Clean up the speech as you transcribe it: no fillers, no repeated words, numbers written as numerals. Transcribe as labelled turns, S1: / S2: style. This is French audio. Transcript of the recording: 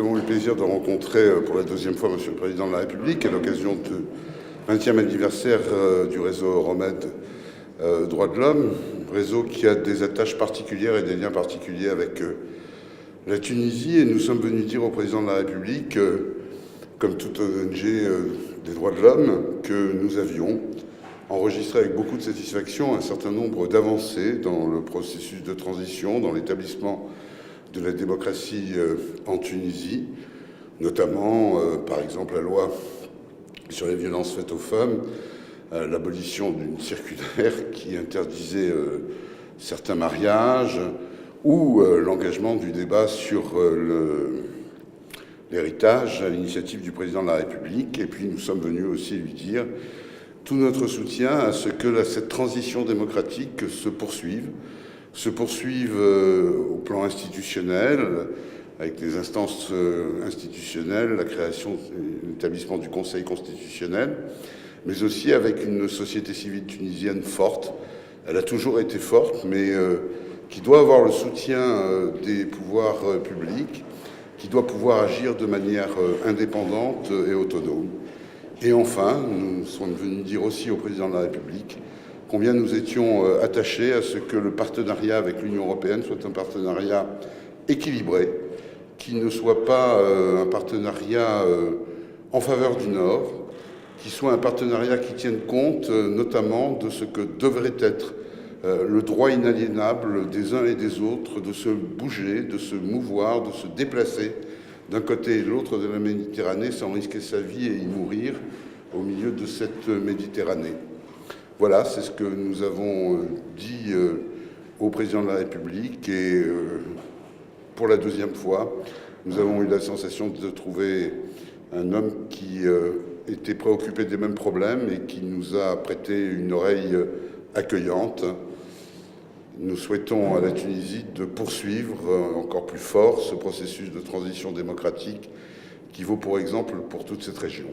S1: avons eu le plaisir de rencontrer pour la deuxième fois Monsieur le Président de la République à l'occasion du 20e anniversaire du réseau Euromède Droits de l'Homme, réseau qui a des attaches particulières et des liens particuliers avec la Tunisie. Et nous sommes venus dire au Président de la République, comme toute ONG des droits de l'homme, que nous avions enregistré avec beaucoup de satisfaction un certain nombre d'avancées dans le processus de transition, dans l'établissement de la démocratie en Tunisie, notamment, par exemple, la loi sur les violences faites aux femmes, l'abolition d'une circulaire qui interdisait certains mariages, ou l'engagement du débat sur l'héritage à l'initiative du Président de la République. Et puis nous sommes venus aussi lui dire tout notre soutien à ce que cette transition démocratique se poursuive au plan institutionnel, avec les instances institutionnelles, la création et l'établissement du Conseil constitutionnel, mais aussi avec une société civile tunisienne forte. Elle a toujours été forte, mais qui doit avoir le soutien des pouvoirs publics, qui doit pouvoir agir de manière indépendante et autonome. Et enfin, nous sommes venus dire aussi au Président de la République combien nous étions attachés à ce que le partenariat avec l'Union européenne soit un partenariat équilibré, qui ne soit pas un partenariat en faveur du Nord, qui soit un partenariat qui tienne compte notamment de ce que devrait être le droit inaliénable des uns et des autres de se bouger, de se mouvoir, de se déplacer d'un côté et de l'autre de la Méditerranée sans risquer sa vie et y mourir au milieu de cette Méditerranée. Voilà, c'est ce que nous avons dit au Président de la République et pour la deuxième fois, nous avons eu la sensation de trouver un homme qui était préoccupé des mêmes problèmes et qui nous a prêté une oreille accueillante. Nous souhaitons à la Tunisie de poursuivre encore plus fort ce processus de transition démocratique qui vaut pour exemple pour toute cette région.